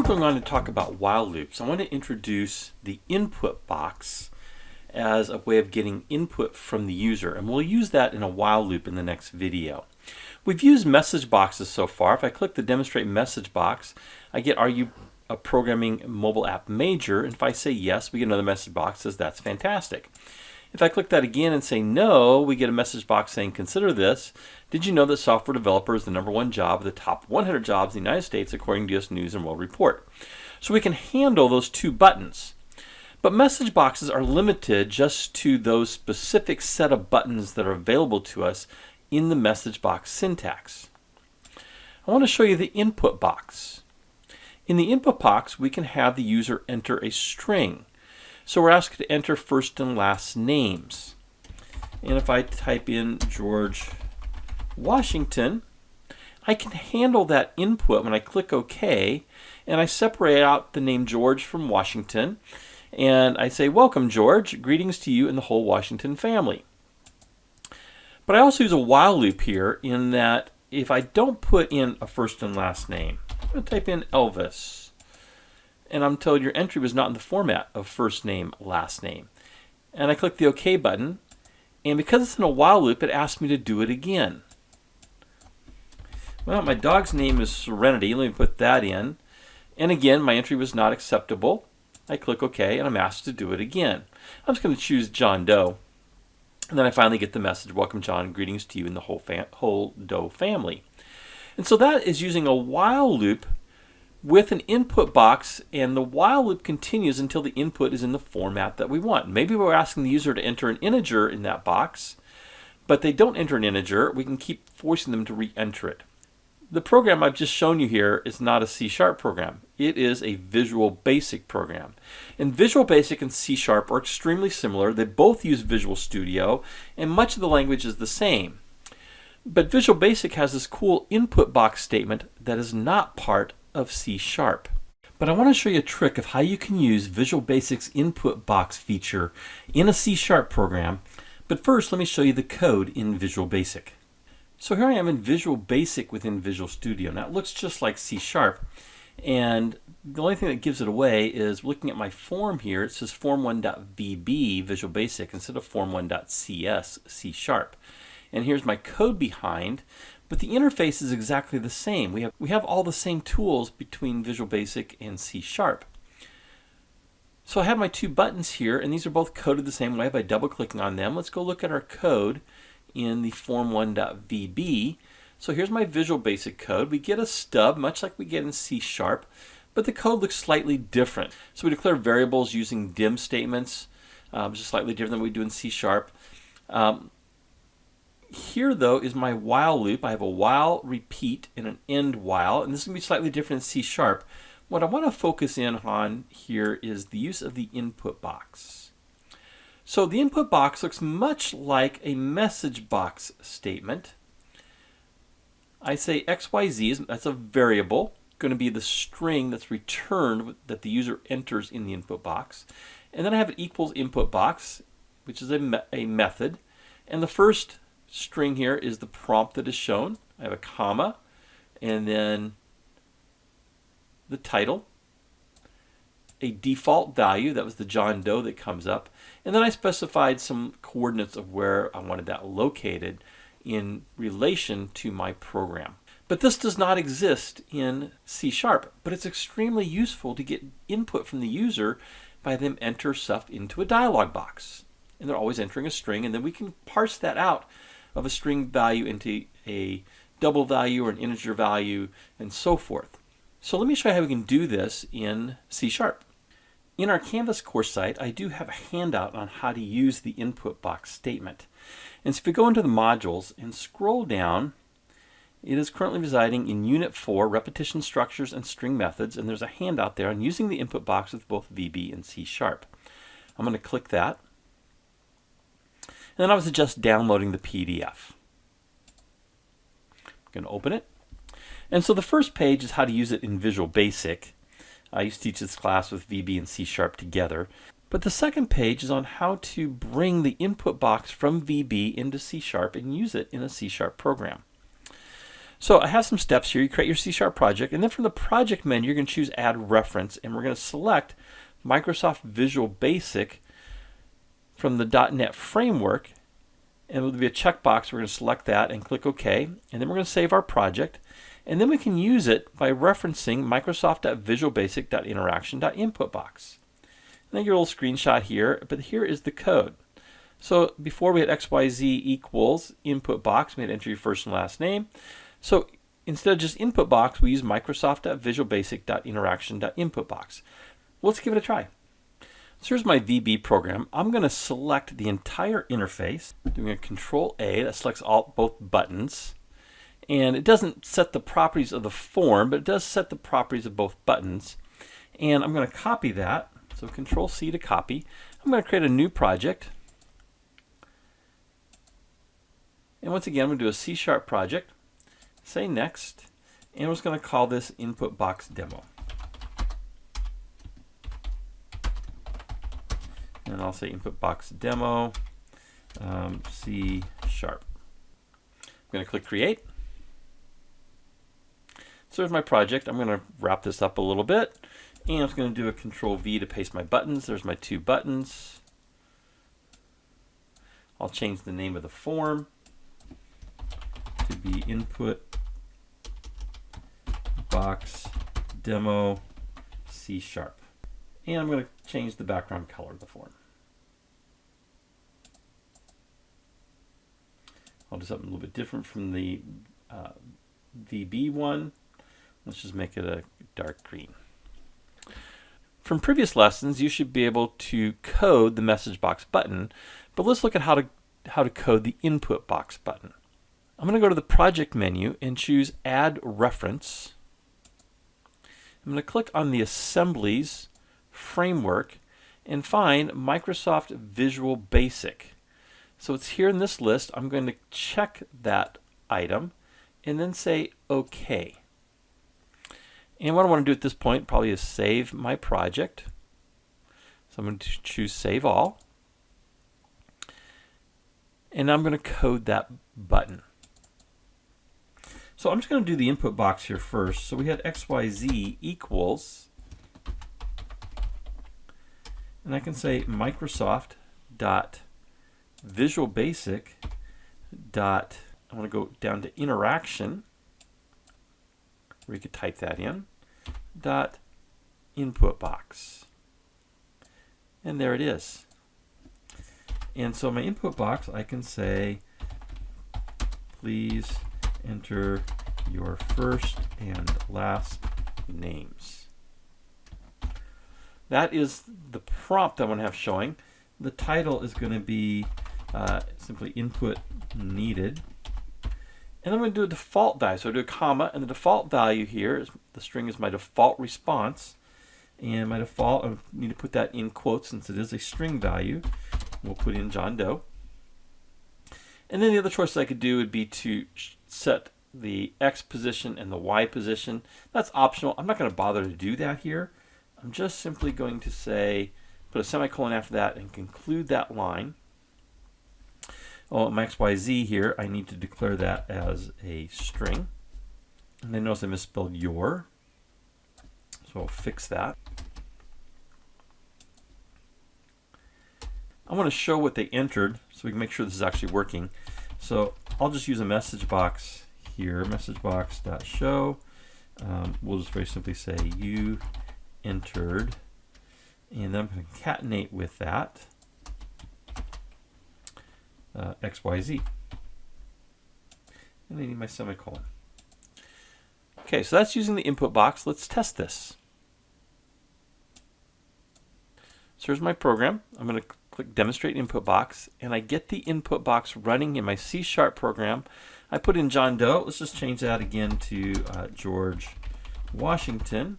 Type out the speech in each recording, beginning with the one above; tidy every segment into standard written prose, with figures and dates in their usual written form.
going on to talk about while loops, I want to introduce the input box as a way of getting input from the user, and we'll use that in a while loop in the next video. We've used message boxes so far. If I click the demonstrate message box, I get, are you a programming mobile app major? And if I say yes, we get another message box that says that's fantastic. If I click that again and say no, we get a message box saying consider this. Did you know that software developer is the #1 job of the top 100 jobs in the United States according to US News and World Report? So we can handle those two buttons. But message boxes are limited just to those specific set of buttons that are available to us in the message box syntax. I want to show you the input box. In the input box, we can have the user enter a string. So we're asked to enter first and last names. And if I type in George Washington, I can handle that input when I click OK, and I separate out the name George from Washington, and I say, welcome George, greetings to you and the whole Washington family. But I also use a while loop here in that if I don't put in a first and last name, I'm going to type in Elvis, and I'm told your entry was not in the format of first name, last name. And I click the OK button, and because it's in a while loop, it asks me to do it again. Well, my dog's name is Serenity. Let me put that in. And again, my entry was not acceptable. I click OK, and I'm asked to do it again. I'm just going to choose John Doe. And then I finally get the message, welcome John, greetings to you and the whole Doe family. And so that is using a while loop with an input box, and the while loop continues until the input is in the format that we want. Maybe we're asking the user to enter an integer in that box, but they don't enter an integer. We can keep forcing them to re-enter it. The program I've just shown you here is not a C# program. It is a Visual Basic program. And Visual Basic and C# are extremely similar. They both use Visual Studio, and much of the language is the same. But Visual Basic has this cool input box statement that is not part of C#. But I want to show you a trick of how you can use Visual Basic's input box feature in a C# program. But first, let me show you the code in Visual Basic. So here I am in Visual Basic within Visual Studio. Now it looks just like C#, and the only thing that gives it away is looking at my form here. It says form1.vb Visual Basic instead of form1.cs C#. And here's my code behind, but the interface is exactly the same. We have all the same tools between Visual Basic and C#. So I have my two buttons here, and these are both coded the same way by double-clicking on them. Let's go look at our code in the form1.vb. So here's my Visual Basic code. We get a stub, much like we get in C#, but the code looks slightly different. So we declare variables using dim statements, which is slightly different than we do in C#. Here, though, is my while loop. I have a while repeat and an end while, and this is going to be slightly different in C#. What I want to focus in on here is the use of the input box. So the input box looks much like a message box statement. I say XYZ, that's a variable, going to be the string that's returned that the user enters in the input box. And then I have an equals input box, which is a method. And the first string here is the prompt that is shown. I have a comma, and then the title, a default value, that was the John Doe that comes up, and then I specified some coordinates of where I wanted that located in relation to my program. But this does not exist in C#, but it's extremely useful to get input from the user by them enter stuff into a dialog box. And they're always entering a string, and then we can parse that out of a string value into a double value or an integer value and so forth. So let me show you how we can do this in C#. In our Canvas course site, I do have a handout on how to use the input box statement. And so if we go into the modules and scroll down, it is currently residing in Unit 4, Repetition Structures and String Methods, and there's a handout there on using the input box with both VB and C#. I'm going to click that. And then I would suggest downloading the PDF. I'm going to open it. And so the first page is how to use it in Visual Basic. I used to teach this class with VB and C# together. But the second page is on how to bring the input box from VB into C# and use it in a C# program. So I have some steps here. You create your C# project, and then from the project menu, you're going to choose Add Reference, and we're going to select Microsoft Visual Basic from the .NET Framework, and there'll be a checkbox. We're going to select that and click OK, and then we're going to save our project, and then we can use it by referencing Microsoft.visualbasic.interaction.inputbox. And then your little screenshot here, but here is the code. So before we had XYZ equals InputBox, we had to enter your first and last name. So instead of just InputBox, we use Microsoft.visualbasic.interaction.inputbox. Well, let's give it a try. So here's my VB program. I'm going to select the entire interface, doing a Control-A, that selects both buttons. And it doesn't set the properties of the form, but it does set the properties of both buttons. And I'm going to copy that. So Control-C to copy. I'm going to create a new project. And once again, I'm going to do a C# project. Say Next. And we're just going to call this InputBox Demo. And I'll say InputBox Demo C#. I'm going to click Create. So there's my project. I'm going to wrap this up a little bit. And I'm just going to do a Control-V to paste my buttons. There's my two buttons. I'll change the name of the form to be InputBox Demo C#. And I'm going to change the background color of the form. I'll do something a little bit different from the VB one. Let's just make it a dark green. From previous lessons, you should be able to code the message box button, but let's look at how to code the input box button. I'm going to go to the project menu and choose Add Reference. I'm going to click on the Assemblies framework and find Microsoft Visual Basic. So it's here in this list. I'm going to check that item and then say OK. And what I want to do at this point probably is save my project. So I'm going to choose Save All. And I'm going to code that button. So I'm just going to do the input box here first. So we had XYZ equals, and I can say Microsoft.visualbasic. I want to go down to interaction, where you could type that in, .inputBox. And there it is. And so my input box, I can say, please enter your first and last names. That is the prompt I want to have showing. The title is going to be simply input needed. And I'm going to do a default value. So I do a comma, and the default value here is the string is my default response. And my default, I need to put that in quotes since it is a string value. We'll put in John Doe. And then the other choice I could do would be to set the X position and the Y position. That's optional. I'm not going to bother to do that here. I'm just simply going to say, put a semicolon after that and conclude that line. Oh, my XYZ here, I need to declare that as a string. And then notice I misspelled your. So I'll fix that. I want to show what they entered so we can make sure this is actually working. So I'll just use a message box here, messagebox.show. We'll just very simply say you entered, and then I'm going to concatenate with that XYZ. And I need my semicolon. Okay, so that's using the input box. Let's test this. So here's my program. I'm going to click Demonstrate Input Box, and I get the input box running in my C# program. I put in John Doe. Let's just change that again to George Washington,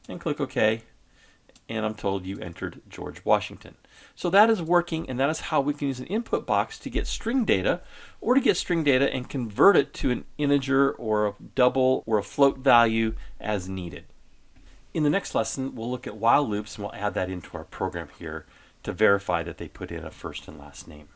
and click OK. And I'm told you entered George Washington. So that is working, and that is how we can use an input box to get string data, or to get string data and convert it to an integer or a double or a float value as needed. In the next lesson, we'll look at while loops, and we'll add that into our program here to verify that they put in a first and last name.